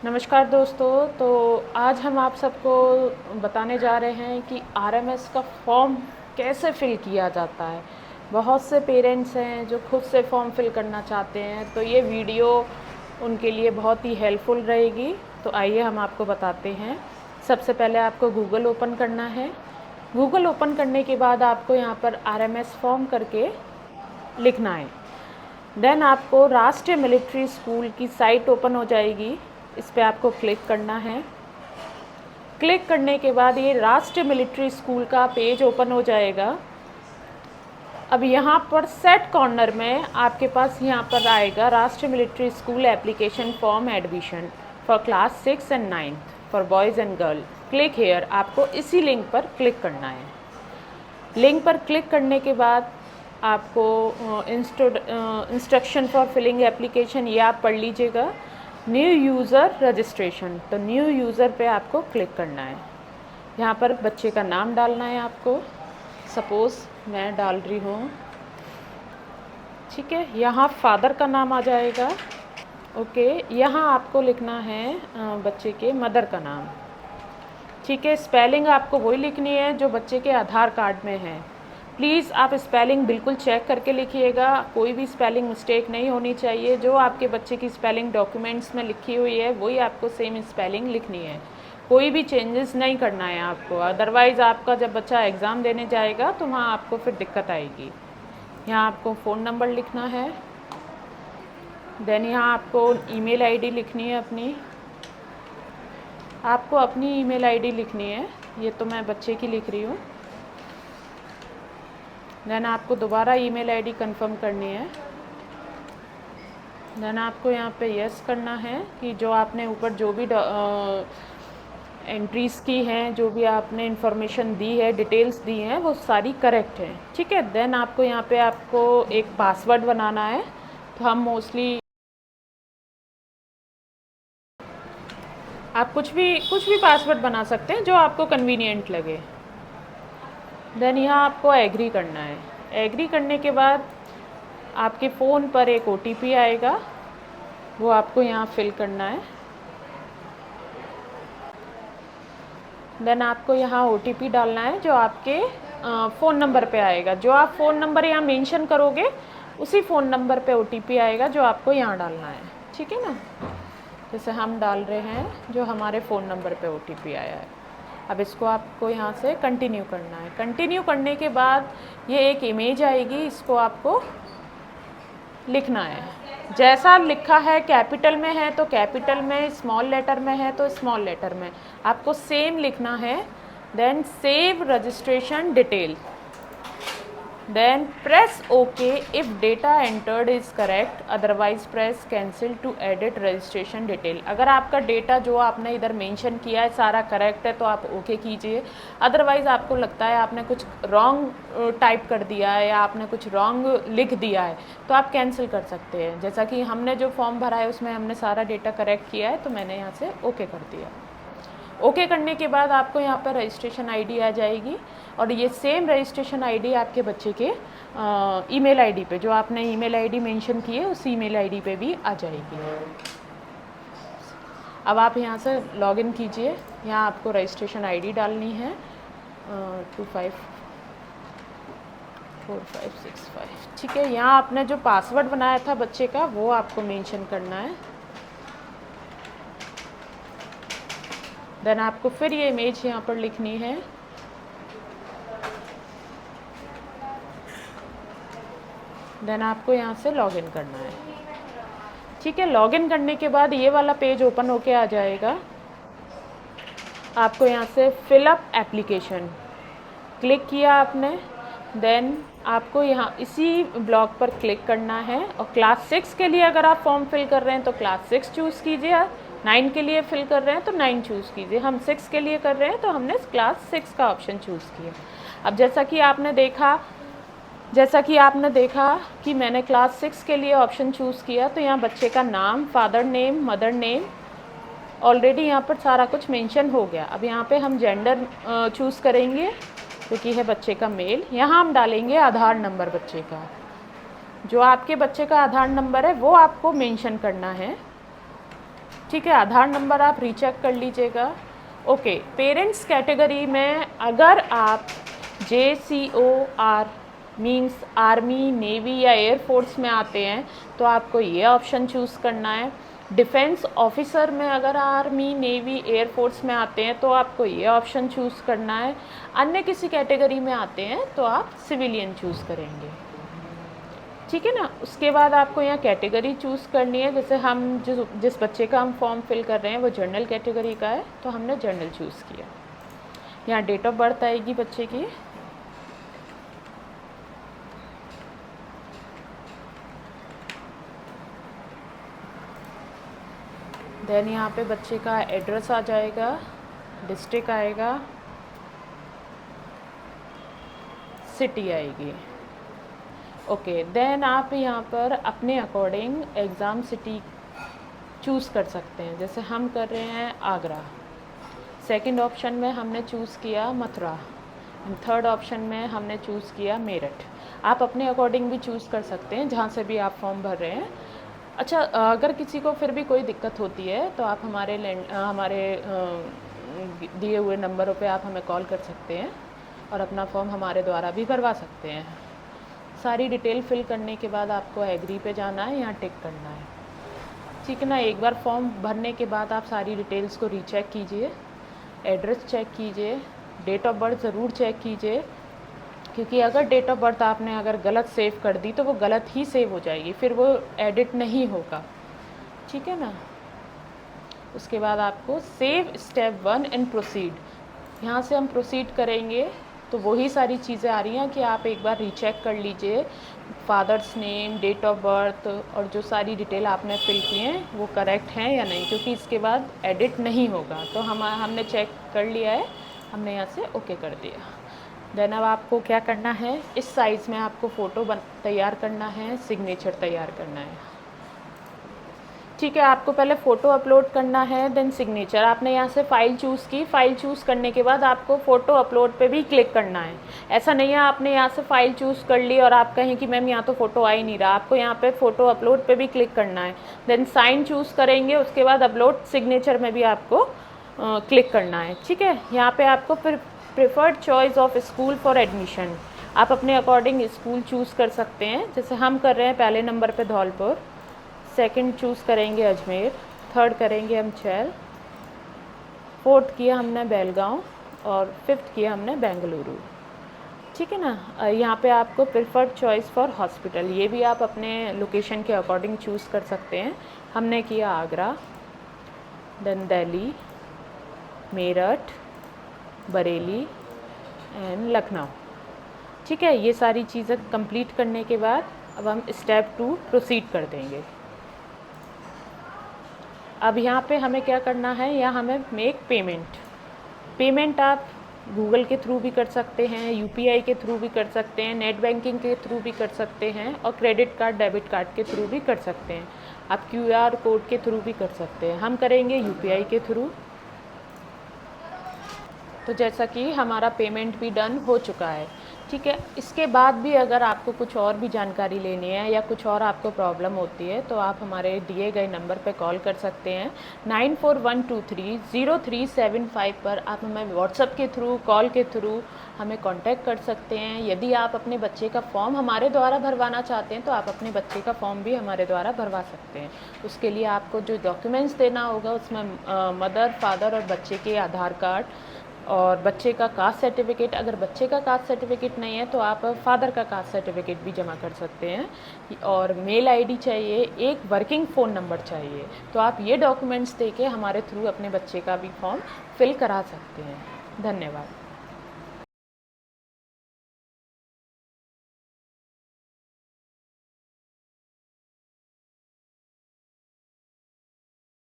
नमस्कार दोस्तों। तो आज हम आप सबको बताने जा रहे हैं कि आरएमएस का फॉर्म कैसे फिल किया जाता है। बहुत से पेरेंट्स हैं जो खुद से फॉर्म फिल करना चाहते हैं, तो ये वीडियो उनके लिए बहुत ही हेल्पफुल रहेगी। तो आइए हम आपको बताते हैं। सबसे पहले आपको गूगल ओपन करना है। गूगल ओपन करने के बाद आपको यहाँ पर आरएमएस फॉर्म करके लिखना है। देन आपको राष्ट्रीय मिलिट्री स्कूल की साइट ओपन हो जाएगी, इस पर आपको क्लिक करना है। क्लिक करने के बाद ये राष्ट्रीय मिलिट्री स्कूल का पेज ओपन हो जाएगा। अब यहाँ पर सेट कॉर्नर में आपके पास यहाँ पर आएगा राष्ट्रीय military school application form admission for class 6 and 9 for boys and girl. Click here, आपको इसी लिंक पर क्लिक करना है। लिंक पर क्लिक करने के बाद आपको इंस्ट्रक्शन फॉर फिलिंग एप्लीकेशन ये आप पढ़ लीजिएगा। न्यू यूज़र रजिस्ट्रेशन, तो न्यू यूज़र पे आपको क्लिक करना है। यहाँ पर बच्चे का नाम डालना है आपको। सपोज़ मैं डाल रही हूँ, ठीक है। यहाँ फादर का नाम आ जाएगा। ओके, यहाँ आपको लिखना है बच्चे के मदर का नाम, ठीक है। स्पेलिंग आपको वही लिखनी है जो बच्चे के आधार कार्ड में है। प्लीज़ आप स्पेलिंग बिल्कुल चेक करके लिखिएगा, कोई भी स्पेलिंग मिस्टेक नहीं होनी चाहिए। जो आपके बच्चे की स्पेलिंग डॉक्यूमेंट्स में लिखी हुई है वही आपको सेम स्पेलिंग लिखनी है, कोई भी चेंजेस नहीं करना है आपको। अदरवाइज़ आपका जब बच्चा एग्ज़ाम देने जाएगा तो वहाँ आपको फिर दिक्कत आएगी। यहाँ आपको फ़ोन नंबर लिखना है। देन यहाँ आपको ईमेल आईडी लिखनी है अपनी। आपको अपनी ईमेल आईडी लिखनी है, ये तो मैं बच्चे की लिख रही हूँ। देन आपको दोबारा ईमेल आईडी कंफर्म करनी है। देन आपको यहाँ पे यस करना है कि जो आपने ऊपर जो भी एंट्रीज़ की हैं, जो भी आपने इंफॉर्मेशन दी है, डिटेल्स दी हैं, वो सारी करेक्ट हैं, ठीक है। देन आपको यहाँ पे आपको एक पासवर्ड बनाना है। तो हम मोस्टली आप कुछ भी पासवर्ड बना सकते हैं जो आपको कन्वीनियंट लगे। देन यहाँ आपको एग्री करना है। एग्री करने के बाद आपके फ़ोन पर एक OTP आएगा, वो आपको यहाँ फिल करना है। देन आपको यहाँ OTP डालना है जो आपके फ़ोन नंबर पे आएगा। जो आप फ़ोन नंबर यहाँ मेंशन करोगे उसी फ़ोन नंबर पे OTP आएगा जो आपको यहाँ डालना है, ठीक है ना। जैसे हम डाल रहे हैं जो हमारे फ़ोन नंबर पे OTP आया है। अब इसको आपको यहाँ से कंटिन्यू करना है। कंटिन्यू करने के बाद ये एक इमेज आएगी, इसको आपको लिखना है। जैसा लिखा है, कैपिटल में है तो कैपिटल में, स्मॉल लेटर में है तो स्मॉल लेटर में आपको सेम लिखना है। Then save registration detail, then press okay if data entered is correct, otherwise press cancel to edit registration detail. अगर आपका डेटा जो आपने इधर मेंशन किया है सारा करेक्ट है तो आप ओके कीजिए। अदरवाइज़ आपको लगता है आपने कुछ रॉन्ग टाइप कर दिया है या आपने कुछ रॉन्ग लिख दिया है तो आप कैंसिल कर सकते हैं। जैसा कि हमने जो फॉर्म भरा है उसमें हमने सारा डेटा करेक्ट किया है तो मैंने यहाँ से ओके कर दिया। ओके करने के बाद आपको यहाँ पर रजिस्ट्रेशन आईडी आ जाएगी और ये सेम रजिस्ट्रेशन आईडी आपके बच्चे के ईमेल आईडी पे, जो आपने ईमेल आईडी मेंशन की है उस ईमेल आईडी पे भी आ जाएगी। अब आप यहाँ से लॉगिन कीजिए। यहाँ आपको रजिस्ट्रेशन आईडी डालनी है 254565, ठीक है। यहाँ आपने जो पासवर्ड बनाया था बच्चे का वो आपको मेंशन करना है। देन आपको फिर ये इमेज यहाँ पर लिखनी है। देन आपको यहाँ से लॉगिन करना है, ठीक है। लॉगिन करने के बाद ये वाला पेज ओपन होके आ जाएगा। आपको यहाँ से फिल अप एप्लीकेशन क्लिक किया आपने। देन आपको यहाँ इसी ब्लॉक पर क्लिक करना है और क्लास 6 के लिए अगर आप फॉर्म फिल कर रहे हैं तो क्लास 6 चूज़ कीजिए, 9 के लिए फिल कर रहे हैं तो 9 चूज़ कीजिए। हम 6 के लिए कर रहे हैं तो हमने क्लास 6 का ऑप्शन चूज़ किया। अब जैसा कि आपने देखा कि मैंने क्लास 6 के लिए ऑप्शन चूज़ किया तो यहाँ बच्चे का नाम, father name, mother name already यहाँ पर सारा कुछ मेंशन हो गया। अब यहाँ पे हम जेंडर चूज़ करेंगे क्योंकि है बच्चे का मेल। यहाँ हम डालेंगे आधार नंबर बच्चे का, जो आपके बच्चे का आधार नंबर है वो आपको मेंशन करना है, ठीक है, आधार नंबर आप रीचेक कर लीजिएगा। ओके, पेरेंट्स कैटेगरी में अगर आप JCOR मीन्स आर्मी, नेवी या एयरफोर्स में आते हैं तो आपको ये ऑप्शन चूज़ करना है। डिफेंस ऑफिसर में अगर आर्मी, नेवी, एयरफोर्स में आते हैं तो आपको ये ऑप्शन चूज़ करना है। अन्य किसी कैटेगरी में आते हैं तो आप सिविलियन चूज़ करेंगे, ठीक है ना। उसके बाद आपको यहाँ कैटेगरी चूज़ करनी है। जैसे हम जिस बच्चे का हम फॉर्म फिल कर रहे हैं वो जनरल कैटेगरी का है तो हमने जनरल चूज़ किया। यहाँ डेट ऑफ बर्थ आएगी बच्चे की, देन यहाँ पे बच्चे का एड्रेस आ जाएगा, डिस्ट्रिक्ट आएगा, सिटी आएगी। ओके, देन आप यहाँ पर अपने अकॉर्डिंग एग्ज़ाम सिटी चूज़ कर सकते हैं। जैसे हम कर रहे हैं आगरा, सेकंड ऑप्शन में हमने चूज़ किया मथुरा, एंड थर्ड ऑप्शन में हमने चूज़ किया मेरठ। आप अपने अकॉर्डिंग भी चूज़ कर सकते हैं जहाँ से भी आप फॉर्म भर रहे हैं। अच्छा, अगर किसी को फिर भी कोई दिक्कत होती है तो आप हमारे दिए हुए नंबरों पे आप हमें कॉल कर सकते हैं और अपना फॉर्म हमारे द्वारा भी भरवा सकते हैं। सारी डिटेल फिल करने के बाद आपको एग्री पे जाना है, यहाँ टिक करना है, ठीक है ना। एक बार फॉर्म भरने के बाद आप सारी डिटेल्स को रीचेक कीजिए, एड्रेस चेक कीजिए, डेट ऑफ बर्थ ज़रूर चेक कीजिए, क्योंकि अगर डेट ऑफ बर्थ आपने अगर गलत सेव कर दी तो वो गलत ही सेव हो जाएगी, फिर वो एडिट नहीं होगा, ठीक है ना। उसके बाद आपको सेव स्टेप 1 एंड प्रोसीड, यहाँ से हम प्रोसीड करेंगे तो वही सारी चीज़ें आ रही हैं कि आप एक बार रीचेक कर लीजिए father's name, date of birth और जो सारी डिटेल आपने फिल की हैं वो करेक्ट हैं या नहीं, क्योंकि इसके बाद एडिट नहीं होगा। तो हमने चेक कर लिया है, हमने यहाँ से ओके कर दिया। देन अब आपको क्या करना है, इस साइज़ में आपको फ़ोटो तैयार करना है, सिग्नेचर तैयार करना है, ठीक है। आपको पहले फ़ोटो अपलोड करना है, देन सिग्नेचर। आपने यहाँ से फ़ाइल चूज़ की, फ़ाइल चूज़ करने के बाद आपको फ़ोटो अपलोड पे भी क्लिक करना है। ऐसा नहीं है आपने यहाँ से फ़ाइल चूज़ कर ली और आप कहें कि मैम यहाँ तो फ़ोटो आ ही नहीं रहा, आपको यहाँ पे फ़ोटो अपलोड पे भी क्लिक करना है, देन साइन चूज़ करेंगे, उसके बाद अपलोड सिग्नेचर में भी आपको क्लिक करना है, ठीक है। यहाँ पर आपको फिर preferred choice of school for admission, आप अपने अकॉर्डिंग स्कूल चूज़ कर सकते हैं। जैसे हम कर रहे हैं पहले नंबर पे धौलपुर, सेकंड चूज़ करेंगे अजमेर, थर्ड करेंगे हम छैल, फोर्थ किया हमने बेलगांव और फिफ्थ किया हमने बेंगलुरु, ठीक है ना। यहाँ पे आपको प्रेफर्ड चॉइस फॉर हॉस्पिटल, ये भी आप अपने लोकेशन के अकॉर्डिंग चूज़ कर सकते हैं। हमने किया आगरा, देन दिल्ली, मेरठ, बरेली एंड लखनऊ, ठीक है। ये सारी चीज़ें कंप्लीट करने के बाद अब हम स्टेप 2 प्रोसीड कर देंगे। अब यहाँ पे हमें क्या करना है, यहाँ हमें मेक पेमेंट आप गूगल के थ्रू भी कर सकते हैं, UPI के थ्रू भी कर सकते हैं, नेट बैंकिंग के थ्रू भी कर सकते हैं और क्रेडिट कार्ड, डेबिट कार्ड के थ्रू भी कर सकते हैं। आप QR कोड के थ्रू भी कर सकते हैं। हम करेंगे UPI के थ्रू। तो जैसा कि हमारा पेमेंट भी डन हो चुका है, ठीक है। इसके बाद भी अगर आपको कुछ और भी जानकारी लेनी है या कुछ और आपको प्रॉब्लम होती है तो आप हमारे दिए गए नंबर पर कॉल कर सकते हैं। 94123037 पर आप हमें व्हाट्सएप के थ्रू, कॉल के थ्रू हमें कांटेक्ट कर सकते हैं। यदि आप अपने बच्चे का फॉर्म हमारे द्वारा भरवाना चाहते हैं तो आप अपने बच्चे का फॉर्म भी हमारे द्वारा भरवा सकते हैं। उसके लिए आपको जो डॉक्यूमेंट्स देना होगा उसमें मदर, फादर और बच्चे के आधार कार्ड और बच्चे का कास्ट सर्टिफिकेट। अगर बच्चे का कास्ट सर्टिफिकेट नहीं है तो आप फादर का कास्ट सर्टिफिकेट भी जमा कर सकते हैं, और मेल आईडी चाहिए, एक वर्किंग फ़ोन नंबर चाहिए। तो आप ये डॉक्यूमेंट्स देके हमारे थ्रू अपने बच्चे का भी फॉर्म फिल करा सकते हैं। धन्यवाद।